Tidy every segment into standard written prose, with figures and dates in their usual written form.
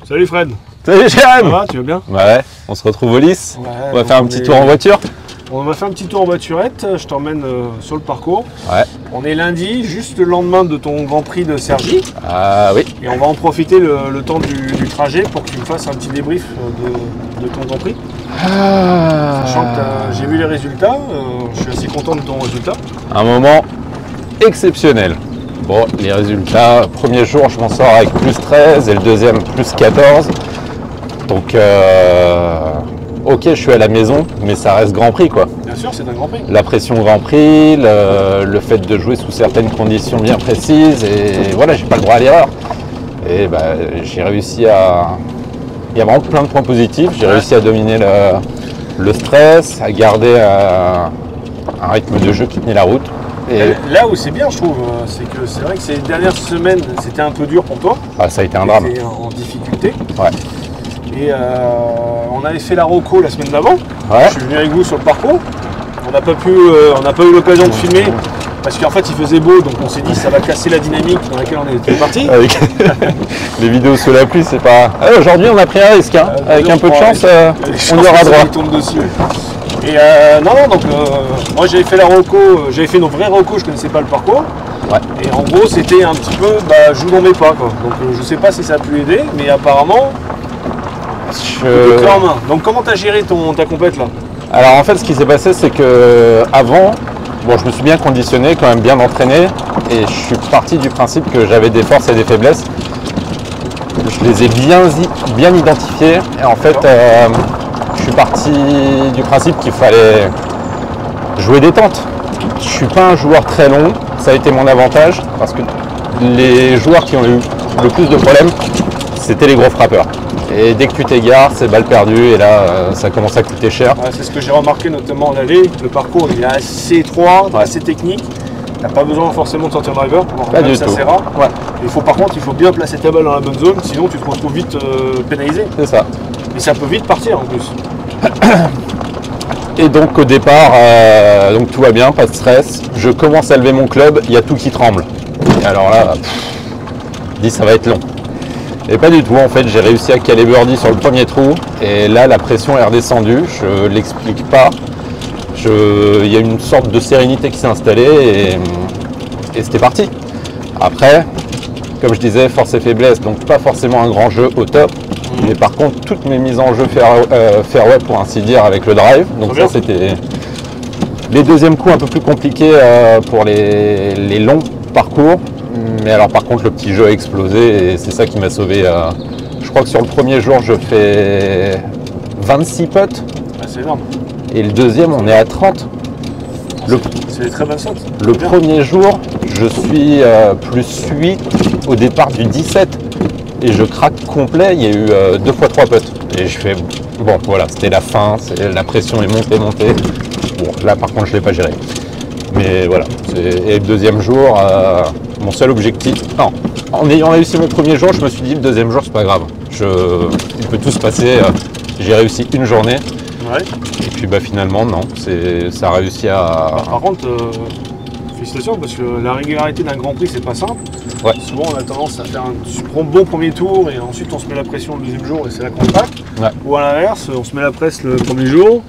Salut Fred. Salut Ça Jérém. va, tu vas bien? Ouais, on se retrouve au Lys. Ouais, On va faire un petit tour en voiture. On va faire un petit tour en voiturette, je t'emmène sur le parcours. Ouais. On est lundi, juste le lendemain de ton Grand Prix de Cergy. Ah oui. Et on va en profiter le temps du trajet pour que tu me fasses un petit débrief de ton Grand Prix. Sachant que j'ai vu les résultats, je suis assez content de ton résultat. Un moment exceptionnel. Bon, les résultats, premier jour je m'en sors avec plus 13 et le deuxième plus 14. Donc ok, je suis à la maison, mais ça reste Grand Prix quoi. Bien sûr, c'est un Grand Prix. La pression Grand Prix, le fait de jouer sous certaines conditions bien précises, et voilà, j'ai pas le droit à l'erreur. Et bah, j'ai réussi à... Il y a vraiment plein de points positifs. J'ai réussi à dominer le stress, à garder un rythme de jeu qui tenait la route. Et là où c'est bien, je trouve, c'est que c'est vrai que ces dernières semaines, c'était un peu dur pour toi. ah, ça a été un drame. Tu étais en difficulté. Ouais. Et on avait fait la Rocco la semaine d'avant. Ouais. Je suis venu avec vous sur le parcours. On n'a pas eu l'occasion de filmer parce qu'en fait il faisait beau, donc on s'est dit ça va casser la dynamique dans laquelle on était parti. Avec les vidéos sous la pluie, c'est pas... Ah, aujourd'hui, on a pris un risque. Hein. Avec un peu de chance, on y aura droit. Tombe dessus. Et donc moi j'avais fait la Rocco, j'avais fait une vraie Rocco, je connaissais pas le parcours. Ouais. Et en gros c'était un petit peu, joue dans mes pas quoi. Donc je sais pas si ça a pu aider, mais apparemment, clé en main. Donc comment tu as géré ta compète là? Alors en fait, ce qui s'est passé, c'est que avant, bon, je me suis bien conditionné, quand même bien entraîné, et je suis parti du principe que j'avais des forces et des faiblesses. Je les ai bien identifiées, et en fait, je suis parti du principe qu'il fallait jouer détente. Je suis pas un joueur très long, ça a été mon avantage, parce que les joueurs qui ont eu le plus de problèmes, c'était les gros frappeurs. Et dès que tu t'égares, c'est balle perdue et là, ça commence à coûter cher. Ouais, c'est ce que j'ai remarqué notamment en allée. Le parcours il est assez étroit, assez technique. Tu n'as pas besoin forcément de sortir driver. Pas du tout. C'est rare. Ouais. Par contre, il faut bien placer ta balle dans la bonne zone, sinon tu te retrouves vite pénalisé. C'est ça. Et ça peut vite partir en plus. Et donc au départ, donc tout va bien, pas de stress. Je commence à lever mon club, il y a tout qui tremble. Et alors là, je dis ça va être long. Et pas du tout, en fait, j'ai réussi à caler birdie sur le premier trou. Et là, la pression est redescendue, je l'explique pas. Il y a une sorte de sérénité qui s'est installée et c'était parti. Après, comme je disais, force et faiblesse, donc pas forcément un grand jeu au top. Mais par contre, toutes mes mises en jeu fairway pour ainsi dire avec le drive. Donc ça, c'était les deuxièmes coups un peu plus compliqués pour les longs parcours. Mais alors par contre, le petit jeu a explosé et c'est ça qui m'a sauvé. Je crois que sur le premier jour, je fais 26 putts. Ah, c'est énorme. Et le deuxième, on est à 30. C'est des très bonnes sortes. Le premier jour, je suis plus 8 au départ du 17. Et je craque complet, il y a eu 2 fois 3 putts. Et je fais, bon voilà, c'était la fin, la pression est montée. Bon, là par contre, je ne l'ai pas géré. Mais voilà, et le deuxième jour, mon seul objectif, non, en ayant réussi mon premier jour, je me suis dit le deuxième jour, c'est pas grave. Il peut tout se passer, j'ai réussi une journée. Ouais. Et puis finalement, non, ça a réussi à... Par contre, félicitations parce que la régularité d'un Grand Prix, c'est pas simple. Ouais. Souvent, on a tendance à faire un bon premier tour et ensuite on se met la pression le deuxième jour et c'est là qu'on craque. Ouais. Ou à l'inverse, on se met la presse le premier jour,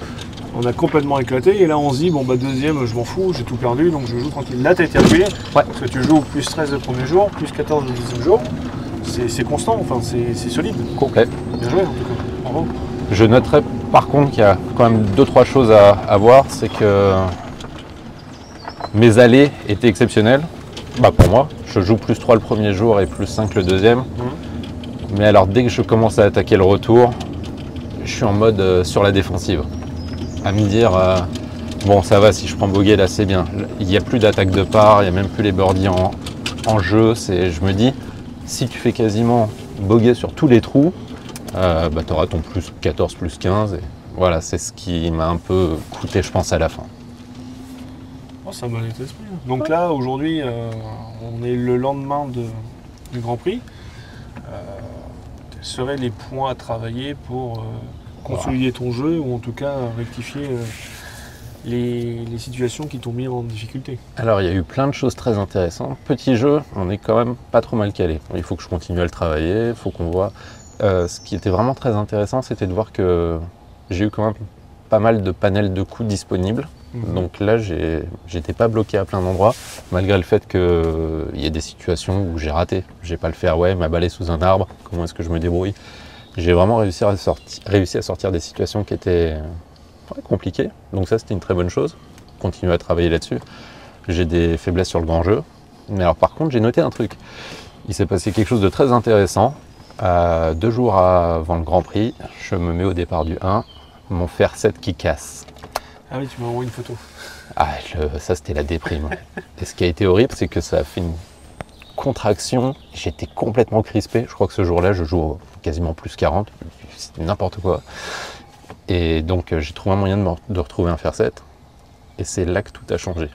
on a complètement éclaté et là on se dit, deuxième, je m'en fous, j'ai tout perdu donc je joue tranquille. Là, tu as été appuyé parce que tu joues plus 13 le premier jour, plus 14 le deuxième jour. C'est constant, enfin, c'est solide. Complet. Bien joué en tout cas. Bravo. Je noterai par contre qu'il y a quand même 2-3 choses à voir, c'est que mes allées étaient exceptionnelles. Pour moi, je joue plus 3 le premier jour et plus 5 le deuxième. Mais alors dès que je commence à attaquer le retour, je suis en mode sur la défensive. À me dire, bon ça va, si je prends bogey là c'est bien. Il n'y a plus d'attaque de part, il n'y a même plus les birdies en jeu. Je me dis, si tu fais quasiment bogey sur tous les trous, tu auras ton plus 14, plus 15. Et voilà, c'est ce qui m'a un peu coûté, je pense, à la fin. Oh, c'est un bon état d'esprit. Donc là, aujourd'hui, on est le lendemain du Grand Prix. Quels seraient les points à travailler pour consolider ton jeu ou en tout cas rectifier les situations qui t'ont mis en difficulté? Alors, il y a eu plein de choses très intéressantes. Petit jeu, on est quand même pas trop mal calé. Il faut que je continue à le travailler, il faut qu'on voit. ce qui était vraiment très intéressant, c'était de voir que j'ai eu quand même pas mal de panels de coups disponibles. Donc là, j'étais pas bloqué à plein d'endroits, malgré le fait qu'il y ait des situations où j'ai raté. J'ai pas le fairway, ma balle est sous un arbre, comment est-ce que je me débrouille? J'ai vraiment réussi à sortir des situations qui étaient compliquées. Donc ça, c'était une très bonne chose. Continuer à travailler là-dessus. J'ai des faiblesses sur le grand jeu. Mais alors par contre, j'ai noté un truc. Il s'est passé quelque chose de très intéressant. 2 jours avant le Grand Prix, je me mets au départ du 1, mon fer 7 qui casse. Ah oui, tu m'as envoyé une photo. Ah, ça c'était la déprime. Et ce qui a été horrible, c'est que ça a fait une contraction. J'étais complètement crispé. Je crois que ce jour-là, je joue quasiment plus 40. C'était n'importe quoi. Et donc j'ai trouvé un moyen de retrouver un fer 7. Et c'est là que tout a changé.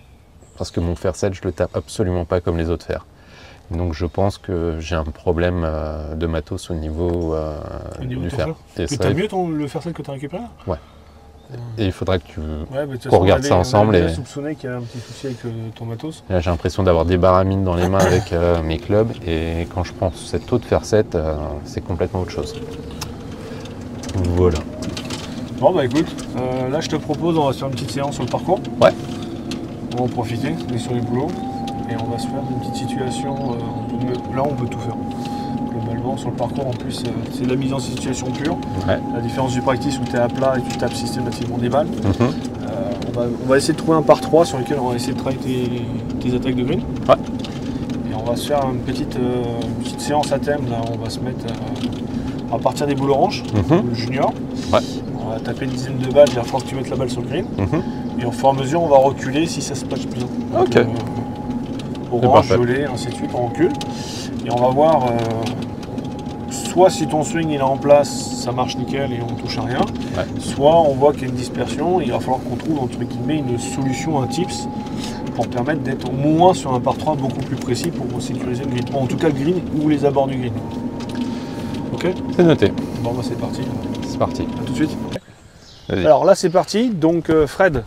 Parce que mon fer 7, je le tape absolument pas comme les autres fers. Donc je pense que j'ai un problème de matos au niveau du fer. Et tu as mieux le fer 7 que tu as récupéré? Ouais. Et il faudrait que qu'on regarde ça ensemble. J'ai soupçonné qu'il y a un petit souci avec ton matos. Là, j'ai l'impression d'avoir des baramines dans les mains avec mes clubs. Et quand je prends cette eau de fer 7, c'est complètement autre chose. Voilà. Bon bah écoute, là je te propose, on va se faire une petite séance sur le parcours. Ouais. On va en profiter, on est sur les boulots. Et on va se faire une petite situation, là on peut tout faire. Globalement sur le parcours en plus c'est de la mise en situation pure. Ouais. La différence du practice où tu es à plat et tu tapes systématiquement des balles. On va essayer de trouver un par 3 sur lequel on va essayer de travailler tes attaques de green. Ouais. Et on va se faire une petite séance à thème. Là on va se mettre à partir des boules oranges, le junior. Ouais. On va taper une dizaine de balles, il va falloir que tu mettes la balle sur le green. Et au fur et à mesure on va reculer si ça se passe bien. Ok. Orange, violet, ainsi de suite, on recule. Et on va voir soit si ton swing il est en place, ça marche nickel et on touche à rien. Ouais. Soit on voit qu'il y a une dispersion et il va falloir qu'on trouve entre guillemets une solution, un tips pour permettre d'être au moins sur un par 3 beaucoup plus précis pour sécuriser le green. Bon, en tout cas le green ou les abords du green. Ok? C'est noté. Bon bah c'est parti. C'est parti. A tout de suite. Alors là c'est parti. Donc Fred,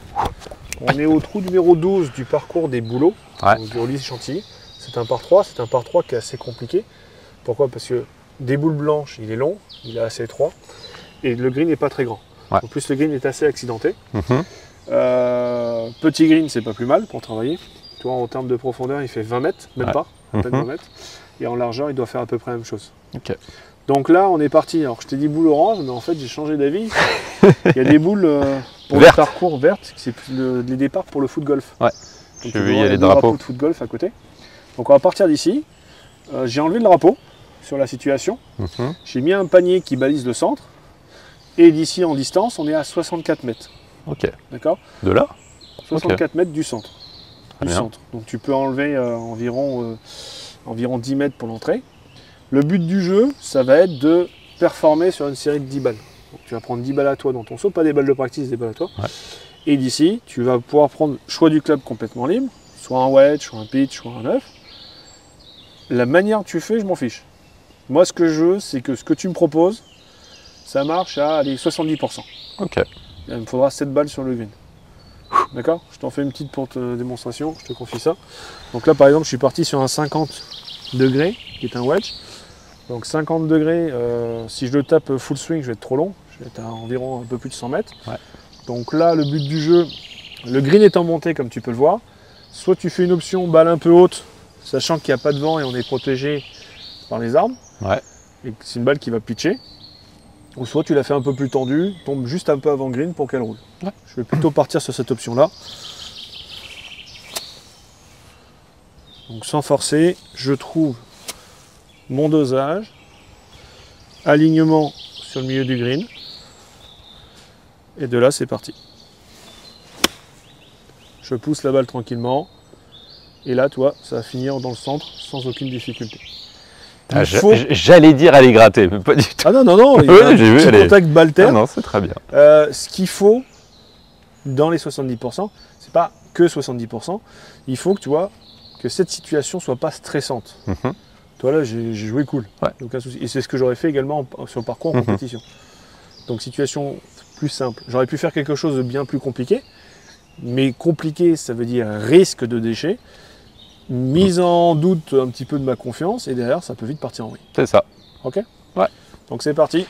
on est au trou numéro 12 du parcours des bouleaux. Ouais. Donc, du Release Chantilly. C'est un par 3, c'est un par 3 qui est assez compliqué. Pourquoi? Parce que des boules blanches, il est long, il est assez étroit, et le green n'est pas très grand. Ouais. En plus, le green est assez accidenté. Petit green, c'est pas plus mal pour travailler. Tu vois, en termes de profondeur, il fait 20 mètres, même pas, à peine 20 mètres. Et en largeur, il doit faire à peu près la même chose. Okay. Donc là, on est parti. Alors, je t'ai dit boule orange, mais en fait, j'ai changé d'avis. Il y a des boules pour le parcours vertes, c'est les départs pour le foot golf. Ouais. Donc, je vais y aller les drapeaux de foot golf à côté. Donc on va partir d'ici. J'ai enlevé le drapeau sur la situation. J'ai mis un panier qui balise le centre. Et d'ici en distance, on est à 64 mètres. Ok. D'accord? De là? 64 mètres du centre. Donc tu peux enlever environ 10 mètres pour l'entrée. Le but du jeu, ça va être de performer sur une série de 10 balles. Donc, tu vas prendre 10 balles à toi dans ton saut, pas des balles de practice, des balles à toi. Ouais. Et d'ici, tu vas pouvoir prendre choix du club complètement libre, soit un wedge, soit un pitch, soit un 9. La manière que tu fais, je m'en fiche. Moi, ce que je veux, c'est que ce que tu me proposes, ça marche à 70%. Ok. Il me faudra 7 balles sur le green. D'accord? Je t'en fais une petite pour démonstration, je te confie ça. Donc là, par exemple, je suis parti sur un 50 degrés, qui est un wedge. Donc 50 degrés, si je le tape full swing, je vais être trop long. Je vais être à environ un peu plus de 100 mètres. Ouais. Donc là, le but du jeu, le green étant monté, comme tu peux le voir, soit tu fais une option balle un peu haute, sachant qu'il n'y a pas de vent et on est protégé par les arbres, ouais. Et que c'est une balle qui va pitcher, ou soit tu la fais un peu plus tendue, tombe juste un peu avant green pour qu'elle roule. Ouais. Je vais plutôt partir sur cette option-là. Donc sans forcer, je trouve mon dosage, alignement sur le milieu du green, et de là c'est parti. Je pousse la balle tranquillement, et là, toi, ça va finir dans le centre sans aucune difficulté. Ah, j'allais dire aller gratter, mais pas du tout. Ah non, non, non, il y a un petit contact balle-terre. Ah non, c'est très bien. Ce qu'il faut, dans les 70%, c'est pas que 70%, il faut que tu vois que cette situation soit pas stressante. Toi là, j'ai joué cool, ouais. Aucun souci. Et c'est ce que j'aurais fait également sur le parcours en compétition. Donc situation plus simple. J'aurais pu faire quelque chose de bien plus compliqué, mais compliqué, ça veut dire risque de déchets, mise en doute un petit peu de ma confiance, et derrière, ça peut vite partir en vrille. C'est ça. Ok? Ouais. Donc c'est parti,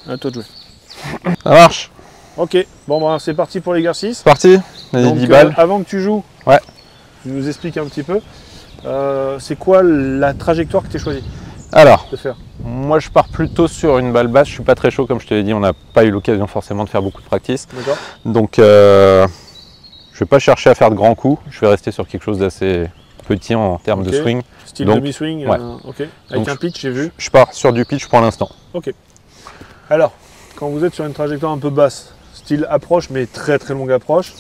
à toi de jouer. Ça marche. Ok, bon bah, c'est parti pour l'exercice. C'est parti, les 10 balles. Avant que tu joues, ouais. Tu nous expliques un petit peu, c'est quoi la trajectoire que tu as choisie alors, de faire? Moi je pars plutôt sur une balle basse, je suis pas très chaud comme je te l'ai dit, on n'a pas eu l'occasion forcément de faire beaucoup de practice. D'accord. Donc je vais pas chercher à faire de grands coups, je vais rester sur quelque chose d'assez petit en termes de swing. Style demi-swing, ouais. Ok. Avec donc, un pitch, j'ai vu. Je pars sur du pitch pour l'instant. Ok. Alors, quand vous êtes sur une trajectoire un peu basse, style approche mais très très longue approche,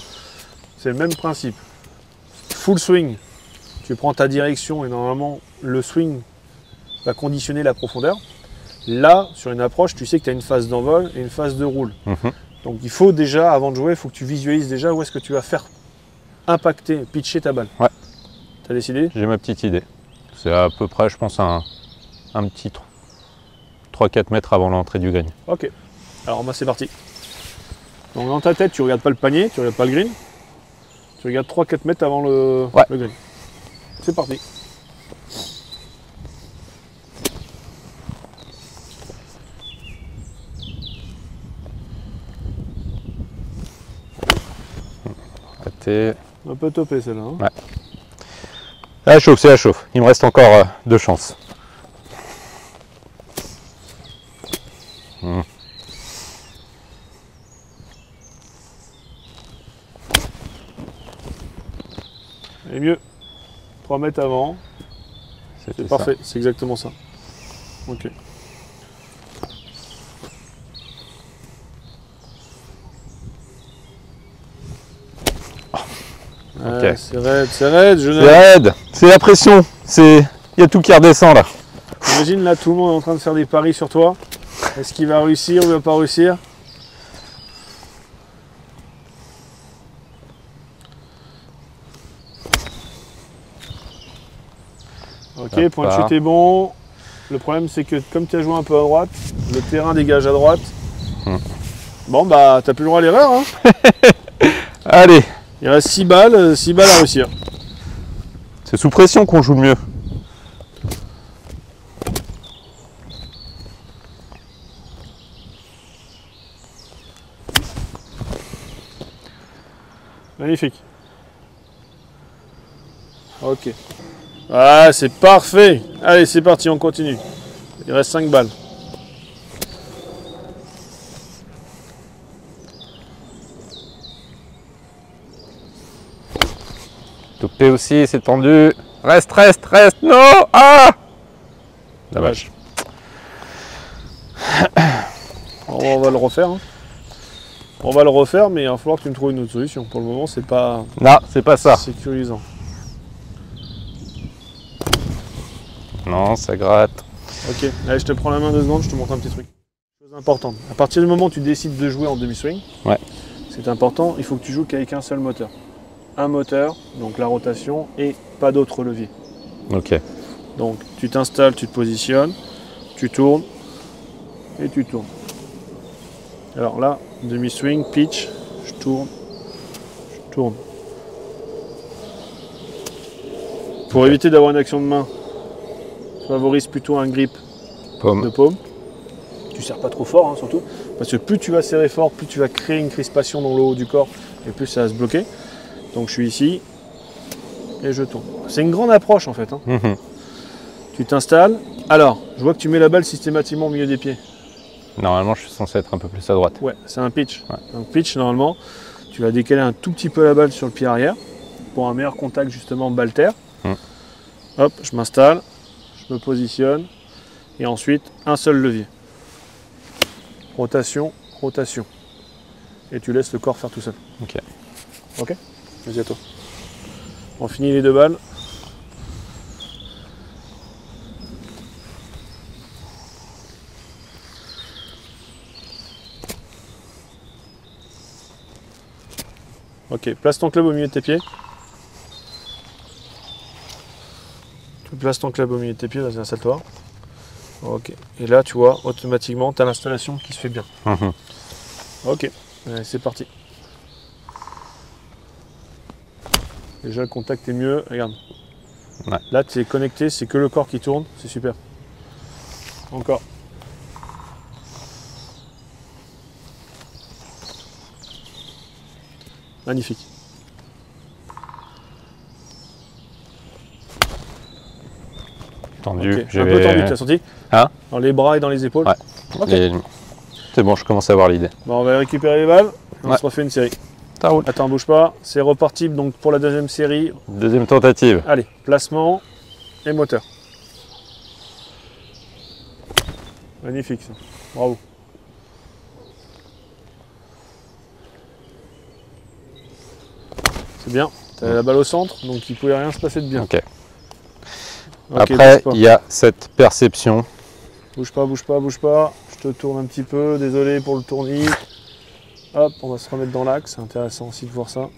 c'est le même principe. Full swing, tu prends ta direction et normalement le swing va conditionner la profondeur. Là, sur une approche, tu sais que tu as une phase d'envol et une phase de roule. Donc il faut déjà, avant de jouer, il faut que tu visualises déjà où est-ce que tu vas faire impacter, pitcher ta balle. Ouais. T'as décidé? J'ai ma petite idée. C'est à peu près, je pense, un petit 3-4 mètres avant l'entrée du green. Ok. Alors bah, c'est parti. Donc dans ta tête, tu ne regardes pas le panier, tu ne regardes pas le green. Tu regardes 3-4 mètres avant le green. C'est parti. Un peu topé celle-là. Hein. Ouais. C'est la chauffe, c'est la chauffe. Il me reste encore 2 chances. Et mieux. 3 mètres avant. C'est parfait, c'est exactement ça. Ok. Okay. C'est raide, je c'est raide, c'est la pression, il y a tout qui redescend là. Imagine là, tout le monde est en train de faire des paris sur toi. Est-ce qu'il va réussir ou il va pas réussir? Ok, point de chute est bon. Le problème c'est que comme tu as joué un peu à droite, le terrain dégage à droite. Bon bah t'as plus le droit à l'erreur. Hein. Allez. Il reste 6 balles à réussir. C'est sous pression qu'on joue le mieux. Magnifique. Ok. Ah, c'est parfait. Allez, c'est parti, on continue. Il reste 5 balles. Topé aussi, c'est tendu. Reste, non. Ah, dommage. On va le refaire. Hein. On va le refaire, mais il va falloir que tu me trouves une autre solution. Pour le moment, c'est pas... Non, c'est pas ça. Sécurisant. Non, ça gratte. Ok, allez, je te prends la main 2 secondes, je te montre un petit truc. Chose importante. À partir du moment où tu décides de jouer en demi-swing, c'est important, il faut que tu joues qu'avec un seul moteur. Un moteur, donc la rotation, et pas d'autres leviers. Ok. Donc tu t'installes, tu te positionnes, tu tournes, et tu tournes. Alors là, demi-swing, pitch, je tourne. Pour éviter d'avoir une action de main, je favorise plutôt un grip de paume. Tu ne serres pas trop fort, hein, surtout, parce que plus tu vas serrer fort, plus tu vas créer une crispation dans le haut du corps, et plus ça va se bloquer. Donc je suis ici, et je tourne. C'est une grande approche en fait. Hein. Tu t'installes. Alors, je vois que tu mets la balle systématiquement au milieu des pieds. Normalement, je suis censé être un peu plus à droite. Ouais, c'est un pitch. Ouais. Donc pitch, normalement, tu vas décaler un tout petit peu la balle sur le pied arrière pour un meilleur contact justement balle-terre. Hop, je m'installe, je me positionne et ensuite un seul levier. Rotation, rotation. Et tu laisses le corps faire tout seul. Ok. Ok ? Vas-y à toi. On finit les 2 balles. Ok, place ton club au milieu de tes pieds. Tu places ton club au milieu de tes pieds, vas-y, installe-toi. Ok, et là tu vois, automatiquement, tu as l'installation qui se fait bien. Ok, allez, c'est parti. Déjà le contact est mieux, regarde. Ouais. Là tu es connecté, c'est que le corps qui tourne, c'est super. Encore. Magnifique. Tendu. Okay. Un peu tendu, tu as senti? Hein? Dans les bras et dans les épaules? Ouais. Okay. C'est bon, je commence à avoir l'idée. Bon, on va récupérer les balles et on se refait une série. Ça roule. Attends, bouge pas. C'est reparti donc pour la deuxième série. Deuxième tentative. Allez, placement et moteur. Magnifique ça. Bravo. C'est bien. Tu as la balle au centre, donc il ne pouvait rien se passer de bien. Ok. Après, il y a cette perception. Bouge pas, bouge pas, bouge pas. Je te tourne un petit peu. Désolé pour le tournis. Hop, on va se remettre dans l'axe. C'est intéressant aussi de voir ça.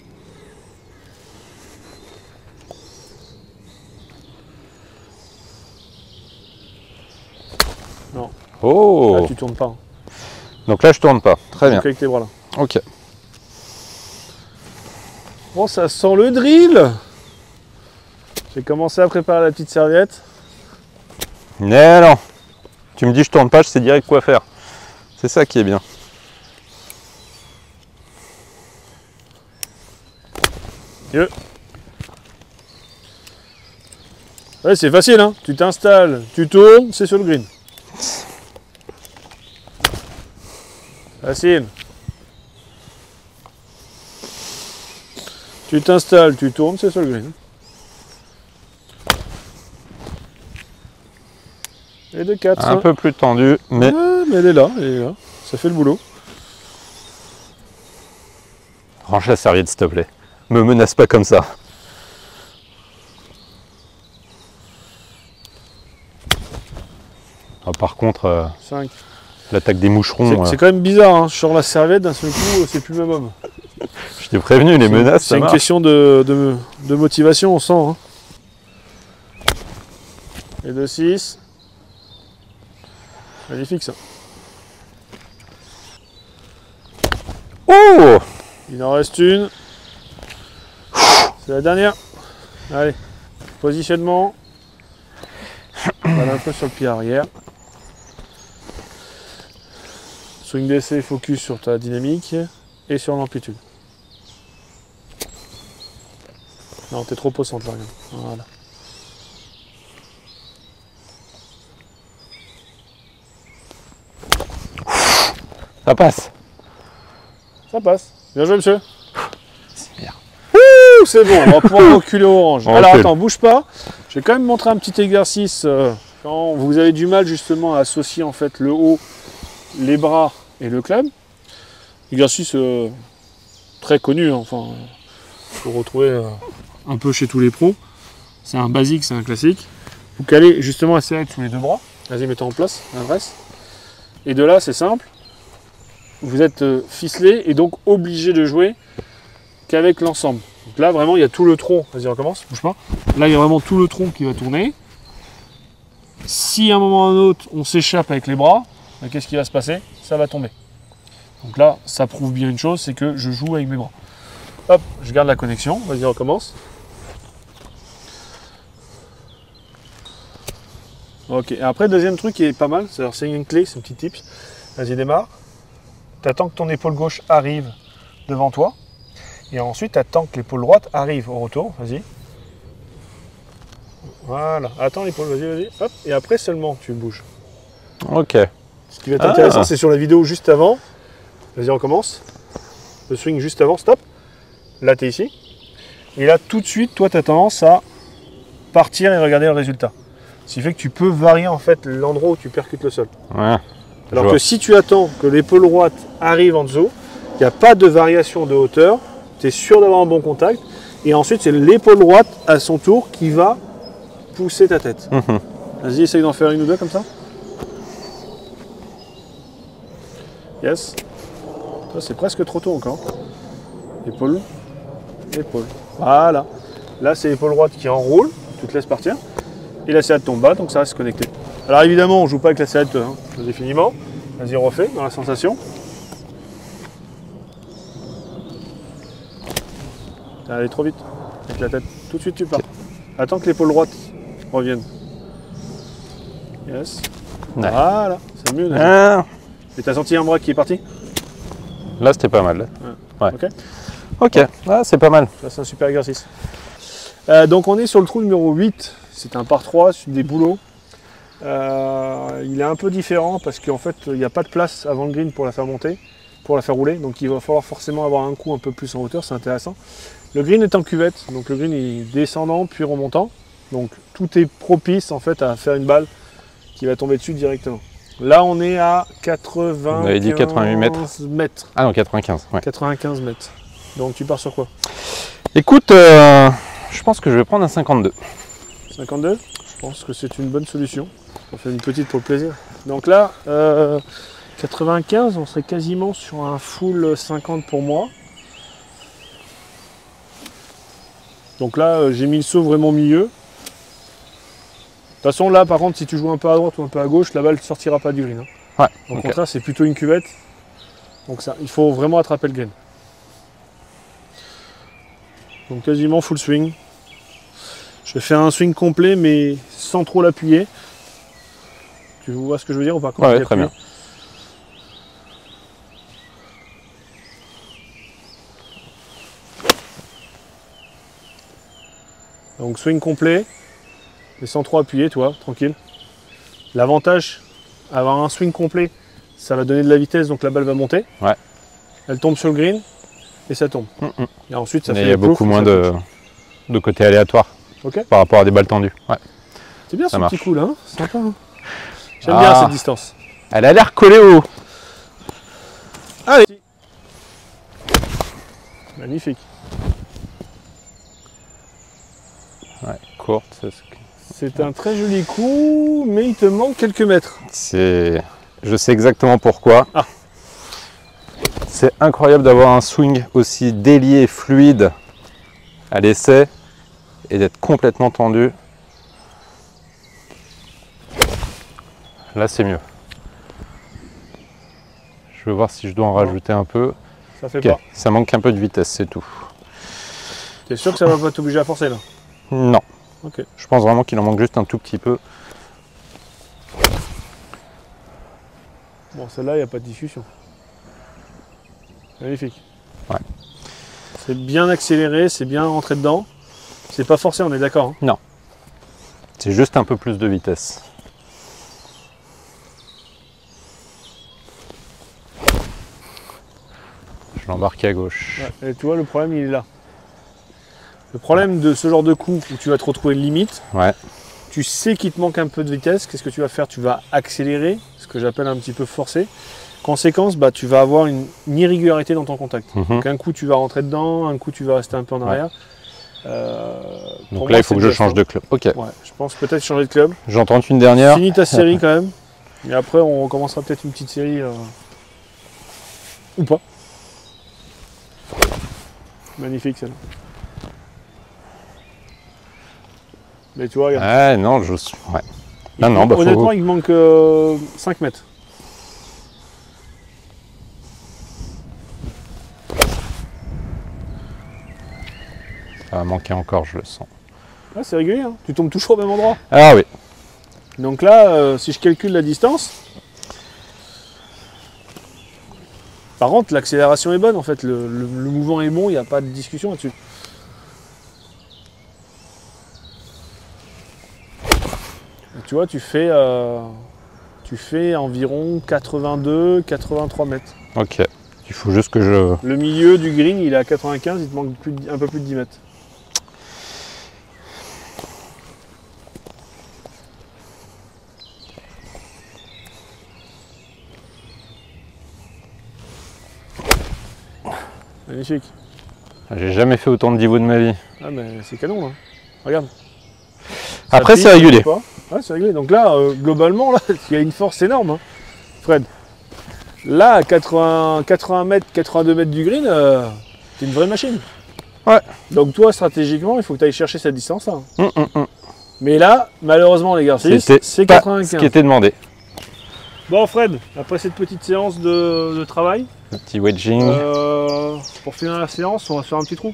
Non. Oh! Là, tu tournes pas. Donc là, je tourne pas. Très bien. Avec tes bras là. Ok. Bon, ça sent le drill. J'ai commencé à préparer la petite serviette. Mais non. Tu me dis je tourne pas, je sais direct quoi faire. C'est ça qui est bien. Mieux. Ouais, c'est facile, hein. Tu t'installes, tu tournes, c'est sur le green. Facile. Tu t'installes, tu tournes, c'est sur le green. Et de 4. Un peu plus tendu, mais... Ouais, mais elle est là, ça fait le boulot. Range la serviette, s'il te plaît. Me menace pas comme ça. Ah, par contre, 5. l'attaque des moucherons... C'est quand même bizarre, hein. Je sors la serviette, d'un seul coup, c'est plus le même homme. Je t'ai prévenu, les menaces, c'est une question de motivation, on sent. Hein. Et de 6. Magnifique ça. Oh! Il en reste une. C'est la dernière. Allez. Positionnement. Voilà un peu sur le pied arrière. Swing d'essai, focus sur ta dynamique et sur l'amplitude. Non, t'es trop au centre là. Voilà. Ça passe. Ça passe. Bien joué, monsieur. C'est bien. C'est bon, on va pouvoir reculer au orange. On Alors recule. attends, bouge pas. Je vais quand même montrer un petit exercice. Quand vous avez du mal justement à associer en fait le haut, les bras et le club. Exercice très connu, hein, enfin, faut retrouver un peu chez tous les pros. C'est un basique, c'est un classique. Vous calez justement la serviette sous les deux bras. Vas-y, mets-toi en place, adresse. Et de là, c'est simple. Vous êtes ficelé et donc obligé de jouer qu'avec l'ensemble. Donc là, vraiment, il y a tout le tronc. Vas-y, recommence, bouge pas. Là, il y a vraiment tout le tronc qui va tourner. Si à un moment ou à un autre, on s'échappe avec les bras, ben, qu'est-ce qui va se passer? Ça va tomber. Donc là, ça prouve bien une chose, c'est que je joue avec mes bras. Hop, je garde la connexion. Vas-y, recommence. Ok, et après, deuxième truc qui est pas mal, c'est une clé, c'est un petit tips. Vas-y, démarre. Tu attends que ton épaule gauche arrive devant toi. Et ensuite, tu attends que l'épaule droite arrive au retour. Vas-y. Voilà. Attends l'épaule, vas-y, vas-y. Hop. Et après seulement, tu bouges. Ok. Ce qui va être intéressant, c'est sur la vidéo juste avant. Vas-y, on recommence. Le swing juste avant, stop. Là, tu es ici. Et là, tout de suite, toi, tu as tendance à partir et regarder le résultat. Ce qui fait que tu peux varier en fait l'endroit où tu percutes le sol. Ouais. Alors que si tu attends que l'épaule droite arrive en dessous, il n'y a pas de variation de hauteur, tu es sûr d'avoir un bon contact, et ensuite c'est l'épaule droite à son tour qui va pousser ta tête. Vas-y, essaye d'en faire une ou deux comme ça. Yes. C'est presque trop tôt encore. Épaule, épaule. Voilà. Là c'est l'épaule droite qui enroule, tu te laisses partir, et la serviette tombe bas, donc ça reste connecté. Alors évidemment, on ne joue pas avec la serviette indéfiniment. Vas-y, refais dans la sensation. T'es allé trop vite avec la tête. Tout de suite, tu pars. Attends que l'épaule droite revienne. Yes. Ouais. Voilà, c'est mieux. Ah. Et t'as senti un bras qui est parti? Là, c'était pas mal. Ouais. Ok. Ok, ah, c'est pas mal. C'est un super exercice. Donc on est sur le trou numéro 8. C'est un par 3, c'est des boulots. Il est un peu différent parce qu'en fait, il n'y a pas de place avant le green pour la faire monter, pour la faire rouler. Donc il va falloir forcément avoir un coup un peu plus en hauteur, c'est intéressant. Le green est en cuvette, donc le green est descendant puis remontant. Donc tout est propice en fait à faire une balle qui va tomber dessus directement. Là on est à 80. On avait dit 88 mètres. Ah non, 95. Ouais. 95 mètres. Donc tu pars sur quoi? Écoute, je pense que je vais prendre un 52. 52? Je pense que c'est une bonne solution. On fait une petite pour le plaisir. Donc là, 95, on serait quasiment sur un full 50 pour moi. Donc là, j'ai mis le saut vraiment au milieu. De toute façon, là, par contre, si tu joues un peu à droite ou un peu à gauche, la balle ne sortira pas du green. Hein. Ouais. Au contraire, c'est plutôt une cuvette. Donc ça, il faut vraiment attraper le green. Donc quasiment full swing. Je vais faire un swing complet, mais sans trop l'appuyer. Tu vois ce que je veux dire ou pas? Ouais, très bien. Donc swing complet, mais sans trop appuyer, toi, tranquille. L'avantage, avoir un swing complet, ça va donner de la vitesse, donc la balle va monter. Ouais. Elle tombe sur le green et ça tombe. Et ensuite, ça fait. Il y a beaucoup moins de côté aléatoire par rapport à des balles tendues. Ouais. C'est bien ça ce marche. petit coup là, hein, c'est sympa. Hein. J'aime bien cette distance. Elle a l'air collée au haut. Allez. Magnifique. Ouais, courte. C'est un très joli coup, mais il te manque quelques mètres. Je sais exactement pourquoi. Ah. C'est incroyable d'avoir un swing aussi délié, fluide à l'essai et d'être complètement tendu. Là, c'est mieux. Je vais voir si je dois en rajouter un peu. Ça fait pas. Ça manque un peu de vitesse, c'est tout. T'es sûr que ça va pas t'obliger à forcer là? Non. Ok. Je pense vraiment qu'il en manque juste un tout petit peu. Bon, celle-là, il n'y a pas de discussion. Magnifique. Ouais. C'est bien accéléré, c'est bien rentré dedans. C'est pas forcé, on est d'accord. Hein. Non. C'est juste un peu plus de vitesse. Je l'ai embarqué à gauche. Ouais. Et tu vois, le problème, il est là. Le problème de ce genre de coup où tu vas te retrouver limite, tu sais qu'il te manque un peu de vitesse, qu'est-ce que tu vas faire? Tu vas accélérer, ce que j'appelle un petit peu forcer. Conséquence, tu vas avoir une irrégularité dans ton contact. Donc un coup tu vas rentrer dedans, un coup tu vas rester un peu en arrière. Donc là il faut que je change de club. Ok. Ouais, je pense peut-être changer de club. J'en tente une dernière. Finis ta série quand même. Et après on recommencera peut-être une petite série. Ou pas. Magnifique celle-là. Mais tu vois, regarde. Ah non, je... Ouais. Honnêtement, il manque 5 mètres. Ça va manquer encore, je le sens. Ah, c'est régulier, hein. Tu tombes toujours au même endroit. Ah oui. Donc là, si je calcule la distance, par contre, l'accélération est bonne en fait. Le mouvement est bon, il n'y a pas de discussion là-dessus. Tu vois, tu fais environ 82-83 mètres. Ok. Il faut juste que je... Le milieu du green, il est à 95, il te manque un peu plus de 10 mètres. Magnifique. J'ai jamais fait autant de niveau de ma vie. Ah mais c'est canon là. Regarde. Après c'est régulier. Ouais, c'est régulier. Donc là, globalement, là, il y a une force énorme, hein, Fred. Là, à 80 mètres, 82 mètres du green, c'est une vraie machine. Ouais. Donc toi, stratégiquement, il faut que tu ailles chercher cette distance-là. Mais là, malheureusement, les gars, c'est 95. Ce qui était demandé. Bon, Fred, après cette petite séance de travail, un petit wedging. pour finir la séance, on va se faire un petit trou.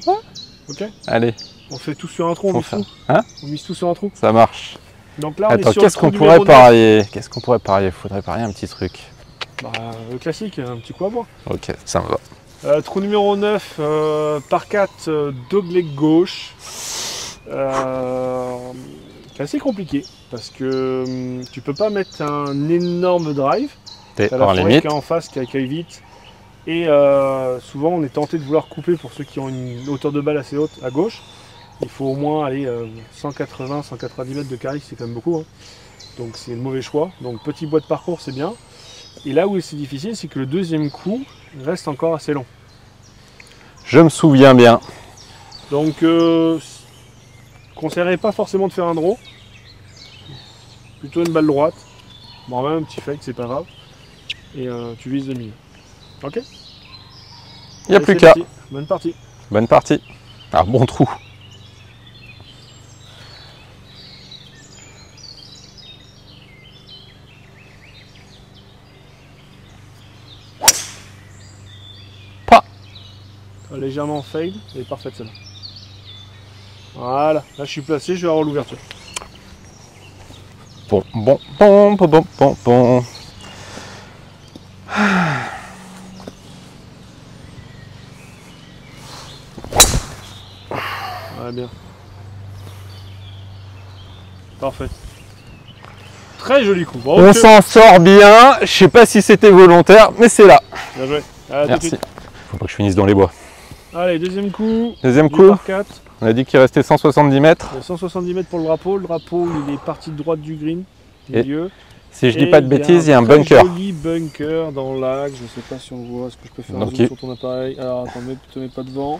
Ok. Allez. On fait tout sur un trou, on mise tout. Hein? On mise tout sur un trou. Ça marche. Donc là, attends, qu'est-ce qu'on pourrait parier? Qu'est-ce qu'on pourrait parier? Faudrait parier un petit truc. Bah, le classique, un petit coup à boire. Ok, ça me va. Trou numéro 9, par 4, dogleg gauche. C'est assez compliqué parce que tu peux pas mettre un énorme drive. T'es T'as la hors forêt limite. qui est en face qui accueille vite. Et souvent on est tenté de vouloir couper pour ceux qui ont une hauteur de balle assez haute à gauche. Il faut au moins aller 180-190 mètres de carry, c'est quand même beaucoup. Hein. Donc c'est le mauvais choix. Donc petit bois de parcours c'est bien. Et là où c'est difficile, c'est que le deuxième coup reste encore assez long. Je me souviens bien. Donc je conseillerais pas forcément de faire un draw. Plutôt une balle droite. Bon même un petit fake, c'est pas grave. Et tu vises le milieu. Ok. Il n'y a plus qu'à. Bonne partie. Bonne partie. Ah, bon trou. Pas. Légèrement fade et parfaite celle-là. Voilà. Là je suis placé, je vais avoir l'ouverture. Bon. Ouais, bien. Parfait. Très joli coup. Bon, On s'en sort bien. Je sais pas si c'était volontaire, mais c'est là. bien joué. Allez, Merci. Faut pas que je finisse dans les bois. Allez, deuxième coup. Deuxième Du coup. par 4. On a dit qu'il restait 170 mètres. 170 mètres pour le drapeau. Le drapeau, il est parti de droite du green. Et Milieu. Si je dis Et pas de bêtises, il y a un bunker. Joli bunker dans l'axe. Je sais pas si on voit. Est-ce que je peux faire un Donc, zoom sur ton appareil? Alors attends, te mets pas devant.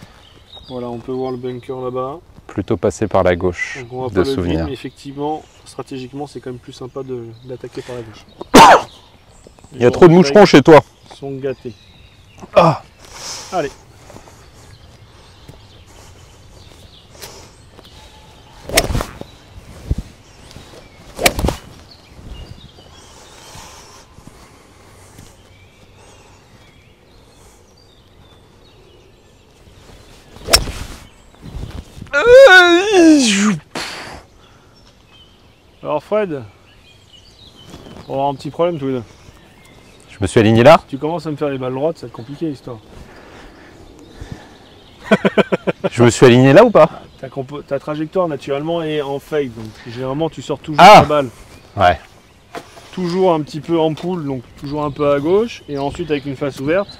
Voilà, on peut voir le bunker là-bas. Plutôt passé par la gauche, Donc on va de pas le souvenir. green, mais effectivement, stratégiquement, c'est quand même plus sympa d'attaquer par la gauche. Il y a trop de moucherons chez toi. Ils sont gâtés. Ah. Allez. Alors Fred, on va avoir un petit problème tous les deux. Je me suis aligné là. Si tu commences à me faire les balles droites, ça va être compliqué l'histoire. Je me suis aligné là ou pas? Ta trajectoire naturellement est en fade, donc généralement tu sors toujours Ah la balle. Ouais. Toujours un petit peu en poule, donc toujours un peu à gauche, et ensuite avec une face ouverte,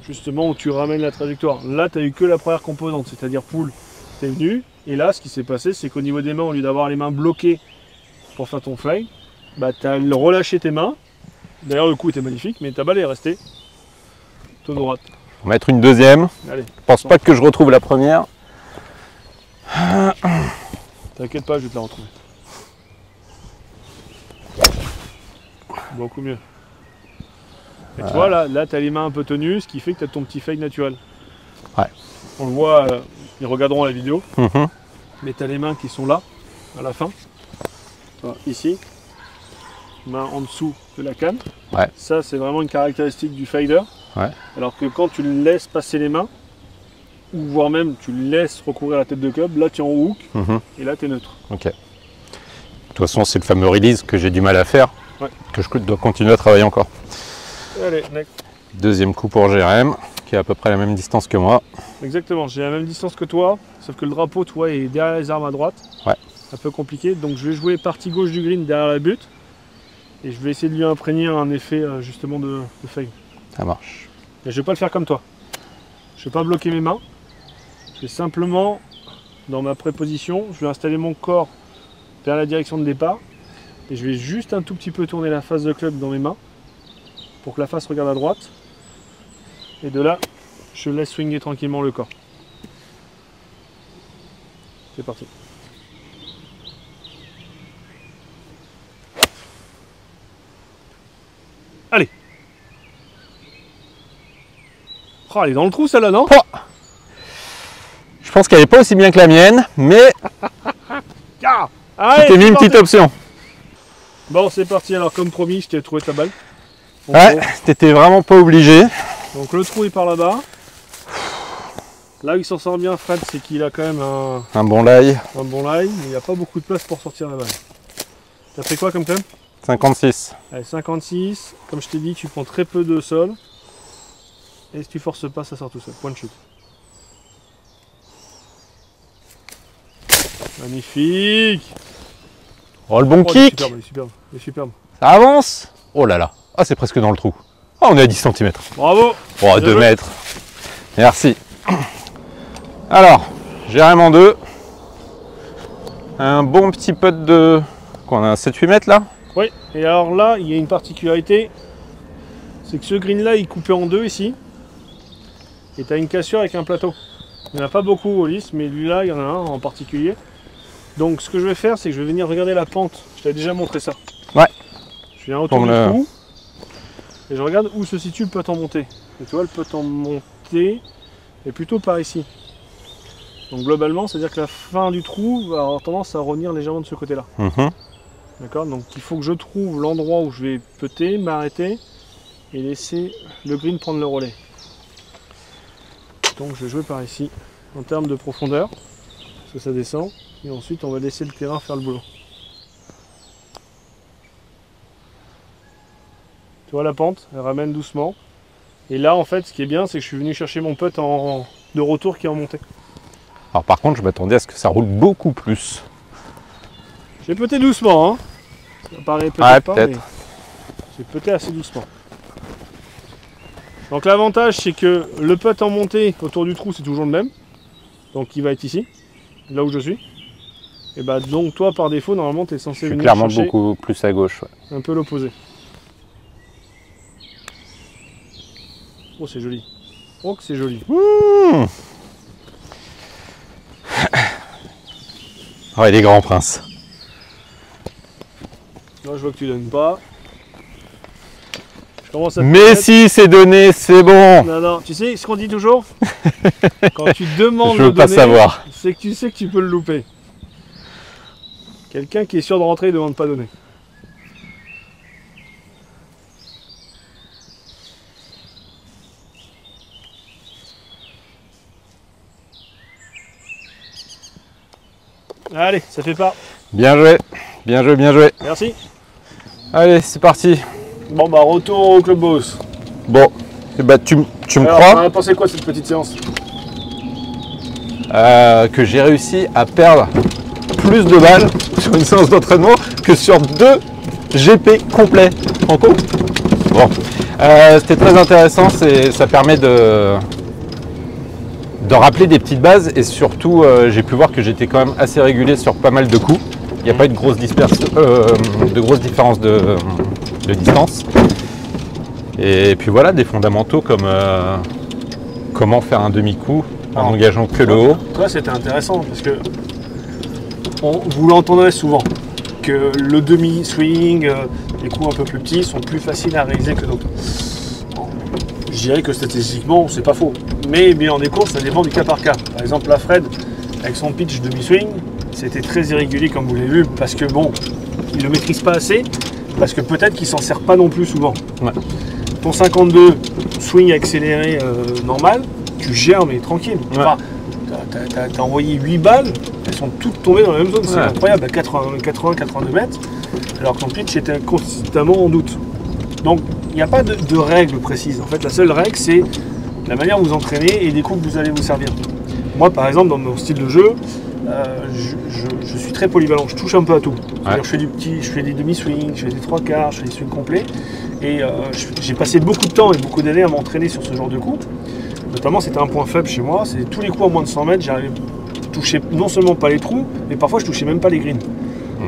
justement où tu ramènes la trajectoire. Là tu as eu que la première composante, c'est-à-dire poule, tu es venu, et là ce qui s'est passé c'est qu'au niveau des mains, au lieu d'avoir les mains bloquées pour faire ton fly, bah tu as relâché tes mains. D'ailleurs le coup était magnifique, mais ta balle est restée tout droite. On va mettre une deuxième. Allez, Je pense pas que je retrouve la première. t'inquiète pas, je vais te la retrouver. Beaucoup mieux. Et tu vois, là tu as les mains un peu tenues, ce qui fait que tu as ton petit fade naturel. Ouais. On le voit, ils regarderont la vidéo, Mhm. mais tu as les mains qui sont là, à la fin. Voilà, ici. Main en dessous de la canne. Ouais. Ça, c'est vraiment une caractéristique du fader. Ouais. Alors que quand tu le laisses passer les mains, ou voire même tu le laisses recouvrir la tête de club, là tu es en hook, Mhm. et là tu es neutre. Ok. De toute façon, c'est le fameux release que j'ai du mal à faire, Ouais. que je dois continuer à travailler encore. Allez, next. Deuxième coup pour Jérém, qui est à peu près la même distance que moi. Exactement, j'ai la même distance que toi, sauf que le drapeau, toi, est derrière les armes à droite. Ouais. Un peu compliqué, donc je vais jouer partie gauche du green derrière la butte. Et je vais essayer de lui imprégner un effet justement de fade. Ça marche. Mais je vais pas le faire comme toi. Je vais pas bloquer mes mains. Je vais simplement, dans ma préposition, je vais installer mon corps vers la direction de départ. Et je vais juste un tout petit peu tourner la face de club dans mes mains pour que la face regarde à droite. Et de là, je laisse swinger tranquillement le corps. C'est parti. Allez. Oh, elle est dans le trou celle-là, non? Oh, je pense qu'elle n'est pas aussi bien que la mienne, mais Ah, je allez, t'ai mis c'est une parti. petite option. Bon, c'est parti. Alors, comme promis, je t'ai trouvé ta balle. En Ouais, gros. t'étais vraiment pas obligé. Donc, le trou est par là-bas. Là où il s'en sort bien, Fred, c'est qu'il a quand même Un bon lie. un bon line, mais il n'y a pas beaucoup de place pour sortir la balle. T'as fait quoi comme club? 56. Allez, 56. Comme je t'ai dit, tu prends très peu de sol. Et si tu forces pas, ça sort tout seul. Point de chute. Magnifique. Oh, le bon kick. Il est superbe, il est superbe. Ça avance. Oh là là. Ah, c'est presque dans le trou. Ah, on est à 10 cm. Bravo. Oh, 2 mètres. Merci. Alors, Jérémy en 2. Un bon petit putt de... Quoi, on a 7-8 mètres là? Oui, et alors là, il y a une particularité. C'est que ce green là, il est coupé en deux ici. Et tu as une cassure avec un plateau. Il n'y en a pas beaucoup au lisse, mais lui là, il y en a un en particulier. Donc ce que je vais faire, c'est que je vais venir regarder la pente. Je t'avais déjà montré ça. Ouais. Je viens autour du trou. Et je regarde où se situe le putt en montée. Et tu vois, le putt en montée est plutôt par ici. Donc globalement, c'est-à-dire que la fin du trou va avoir tendance à revenir légèrement de ce côté-là. D'accord. Donc il faut que je trouve l'endroit où je vais putter, m'arrêter et laisser le green prendre le relais. Donc je vais jouer par ici en termes de profondeur, parce que ça descend, et ensuite on va laisser le terrain faire le boulot. Tu vois la pente, elle ramène doucement. Et là en fait ce qui est bien c'est que je suis venu chercher mon putt de retour qui est en montée. Alors par contre je m'attendais à ce que ça roule beaucoup plus. J'ai putté doucement, hein. Ça paraît peut-être pas, mais j'ai putté assez doucement. Donc l'avantage c'est que le putt en montée autour du trou c'est toujours le même. Donc il va être ici, là où je suis. Et bah donc toi par défaut normalement tu es censé venir clairement chercher beaucoup plus à gauche. Ouais. Un peu l'opposé. Oh c'est joli. Oh que c'est joli. Mmh. Ouais, les grands princes. Là je vois que tu donnes pas. Mais si c'est donné, c'est bon. Non, non, tu sais ce qu'on dit toujours? Quand tu demandes je veux pas savoir. C'est que tu sais que tu peux le louper. Quelqu'un qui est sûr de rentrer, il ne demande pas donner. Allez, ça fait pas. Bien joué, bien joué, bien joué. Merci. Allez, c'est parti. Bon bah retour au club boss. Bon, et bah, tu me Alors, crois? on a pensé quoi de cette petite séance? Que j'ai réussi à perdre plus de balles sur une séance d'entraînement que sur 2 GP complets. En compte. Bon, c'était très intéressant, ça permet de rappeler des petites bases et surtout j'ai pu voir que j'étais quand même assez régulier sur pas mal de coups. Il n'y a pas eu de grosse différence de distance. Et puis voilà, des fondamentaux comme comment faire un demi-coup en engageant que le haut. Toi, c'était intéressant parce que vous l'entendrez souvent que le demi-swing, les coups un peu plus petits sont plus faciles à réaliser que d'autres. Je dirais que statistiquement, c'est pas faux. Mais bien en décours, ça dépend du cas par cas. Par exemple, la Fred, avec son pitch demi-swing, c'était très irrégulier comme vous l'avez vu parce que bon, il le maîtrise pas assez, parce que peut-être qu'il s'en sert pas non plus souvent. Ouais. Ton 52 swing accéléré normal, tu gères mais tranquille. Ouais. Enfin, t'as envoyé 8 balles, elles sont toutes tombées dans la même zone, c'est incroyable, à 80-82 mètres, alors que ton pitch était constamment en doute. Donc il n'y a pas de règle précise. En fait, la seule règle, c'est la manière dont vous entraînez et des coups que vous allez vous servir. Moi, par exemple, dans mon style de jeu, je suis très polyvalent, je touche un peu à tout. C'est-à-dire, je fais des demi-swings, je fais des 3/4, je fais des swings complets. Et j'ai passé beaucoup de temps et beaucoup d'années à m'entraîner sur ce genre de coups. Notamment, c'était un point faible chez moi, c'est tous les coups à moins de 100 mètres, j'arrivais à toucher non seulement pas les trous, mais parfois je touchais même pas les greens.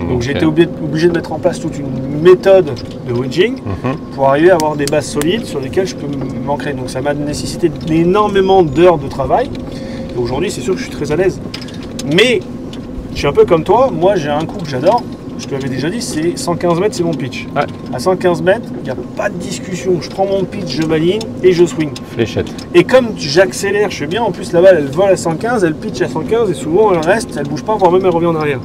Donc j'ai été obligé de mettre en place toute une méthode de wedging pour arriver à avoir des bases solides sur lesquelles je peux m'ancrer. Donc ça m'a nécessité énormément d'heures de travail. Et aujourd'hui, c'est sûr que je suis très à l'aise. Mais je suis un peu comme toi, moi j'ai un coup que j'adore, je te l'avais déjà dit, c'est 115 mètres, c'est mon pitch. Ouais. À 115 mètres, il n'y a pas de discussion. Je prends mon pitch, je m'aligne et je swing. Fléchette. Et comme j'accélère, je fais bien, en plus la balle elle vole à 115, elle pitch à 115 et souvent elle reste, elle bouge pas, voire même elle revient en arrière.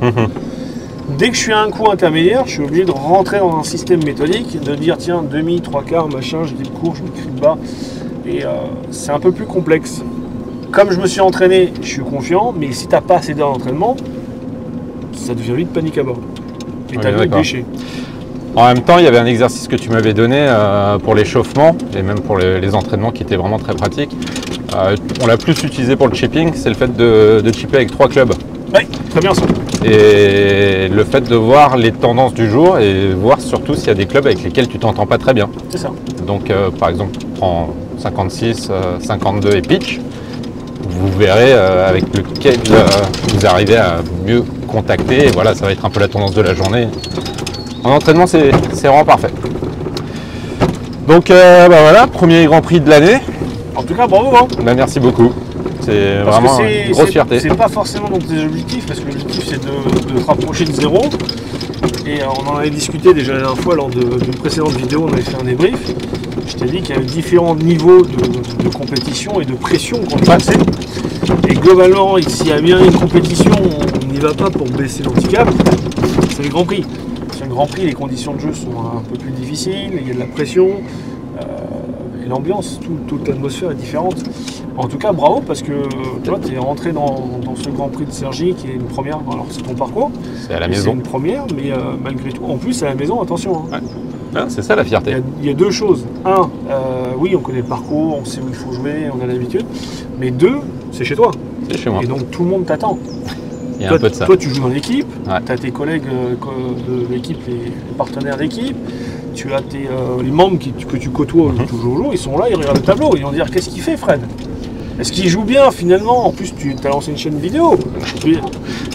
Dès que je suis à un coup intermédiaire, je suis obligé de rentrer dans un système méthodique, de dire tiens, demi, 3/4, machin, je dis court, je m'écris de bas. Et c'est un peu plus complexe. Comme je me suis entraîné, je suis confiant, mais si tu n'as pas assez d'heures d'entraînement, ça devient vite panique à bord. Et tu as le déchet. En même temps, il y avait un exercice que tu m'avais donné pour l'échauffement et même pour les entraînements qui étaient vraiment très pratiques. On l'a plus utilisé pour le chipping, c'est le fait de chipper avec 3 clubs. Oui, très bien ça. Et le fait de voir les tendances du jour et voir surtout s'il y a des clubs avec lesquels tu t'entends pas très bien. C'est ça. Donc par exemple, prends 56, 52 et pitch. Vous verrez avec lequel vous arrivez à mieux contacter. Et voilà, ça va être un peu la tendance de la journée. En entraînement, c'est vraiment parfait. Donc voilà, premier Grand Prix de l'année. En tout cas, bravo. Hein. Merci beaucoup. C'est vraiment une grosse fierté. C'est pas forcément dans tes objectifs, parce que l'objectif c'est de te rapprocher de 0. Et on en avait discuté déjà la dernière fois lors d'une précédente vidéo, on avait fait un débrief. Je t'ai dit qu'il y avait différents niveaux de compétition et de pression qu'on passait. Et globalement, s'il y a bien une compétition, on n'y va pas pour baisser l'handicap, c'est le Grand Prix. Sur le Grand Prix, les conditions de jeu sont un peu plus difficiles, il y a de la pression, et l'ambiance, toute l'atmosphère est différente. En tout cas, bravo, parce que toi, tu es rentré dans ce Grand Prix de Cergy qui est une première. Alors, c'est ton parcours. C'est à la maison. C'est une première, mais malgré tout. En plus, c'est à la maison, attention. Hein. Ouais. C'est ça la fierté. Il y a deux choses. Un, oui, on connaît le parcours, on sait où il faut jouer, on a l'habitude. Mais deux, c'est chez toi. C'est chez moi. Et donc, tout le monde t'attend. Il y a un peu de ça. Toi, tu joues dans l'équipe, ouais. Tu as tes collègues de l'équipe, les partenaires d'équipe, tu as les membres que tu côtoies toujours au jour, ils sont là, ils regardent le tableau, ils vont dire qu'est-ce qu'il fait Fred? Est-ce qu'il joue bien finalement? En plus, tu as lancé une chaîne vidéo.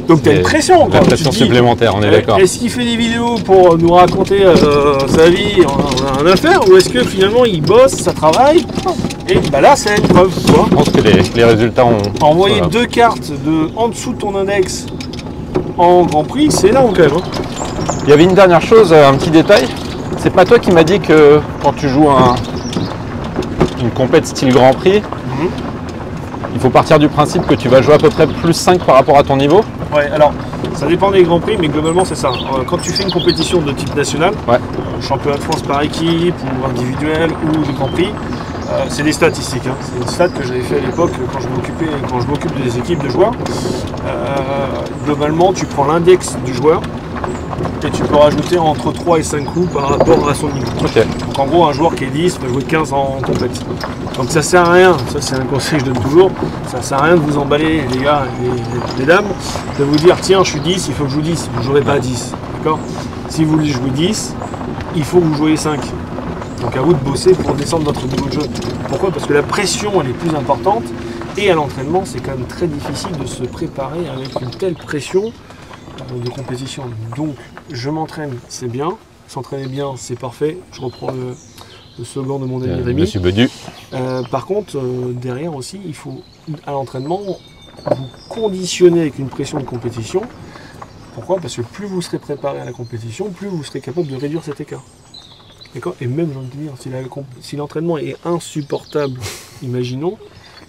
Donc tu as une pression. La pression supplémentaire, on est d'accord. Est-ce qu'il fait des vidéos pour nous raconter sa vie en affaires, ou est-ce que finalement il bosse, ça travaille? Et bah là, c'est une preuve. Je pense que les résultats ont... Envoyer deux cartes en dessous de ton index en Grand Prix, c'est énorme quand même. Hein. Il y avait une dernière chose, un petit détail. C'est pas toi qui m'as dit que quand tu joues une compète style Grand Prix, il faut partir du principe que tu vas jouer à peu près plus 5 par rapport à ton niveau? Ouais, alors ça dépend des Grands Prix, mais globalement c'est ça. Quand tu fais une compétition de type national, ouais. Championnat de France par équipe ou individuel ou le Grand Prix, c'est des statistiques. Hein. C'est une stat que j'avais fait à l'époque quand je m'occupe des équipes de joueurs. Globalement, tu prends l'index du joueur et tu peux rajouter entre 3 et 5 coups par rapport à son niveau. Okay. Donc en gros, un joueur qui est 10 va jouer 15 en compétition. Donc ça sert à rien, ça c'est un conseil que je donne toujours, ça sert à rien de vous emballer les gars et les dames, de vous dire tiens je suis 10, il faut que je joue 10, vous ne jouerez pas à 10, d'accord? Si vous voulez jouer 10, il faut que vous jouiez 5. Donc à vous de bosser pour descendre votre niveau de jeu. Pourquoi? Parce que la pression elle est plus importante et à l'entraînement c'est quand même très difficile de se préparer avec une telle pression de compétition. Donc je m'entraîne, c'est bien, s'entraîner bien c'est parfait, je reprends le slogan de mon ami Rémi. Monsieur Bedu. Par contre, derrière aussi, il faut à l'entraînement vous conditionner avec une pression de compétition. Pourquoi? Parce que plus vous serez préparé à la compétition, plus vous serez capable de réduire cet écart. D'accord? Et même, j'ai envie de dire, si l'entraînement est insupportable, imaginons,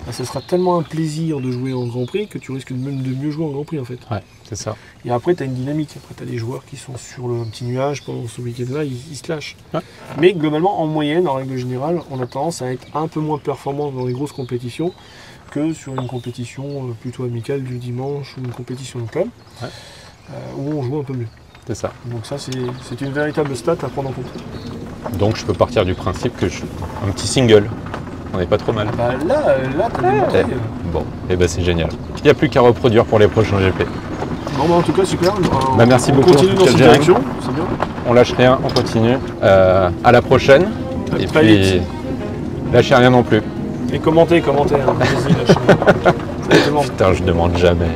bah, ce sera tellement un plaisir de jouer en Grand Prix que tu risques même de mieux jouer en Grand Prix en fait. Ouais, c'est ça. Et après, tu as une dynamique. Après, tu as des joueurs qui sont sur le petit nuage pendant ce week-end-là, ils se lâchent. Ouais. Mais globalement, en moyenne, en règle générale, on a tendance à être un peu moins performant dans les grosses compétitions que sur une compétition plutôt amicale du dimanche ou une compétition de club, ouais. Où on joue un peu mieux. C'est ça. Donc ça, c'est une véritable stat à prendre en compte. Donc je peux partir du principe que un petit single, on n'est pas trop mal. Bah là t'as démontré. Bon, et ben c'est génial. Il n'y a plus qu'à reproduire pour les prochains GP. Bon bah en tout cas super. Merci beaucoup. On continue dans cette direction, c'est bien. On lâche rien, on continue. À la prochaine. Et puis lâchez rien non plus. Et commentez. Hein. Allez-y, lâchez rien. Putain, je demande jamais.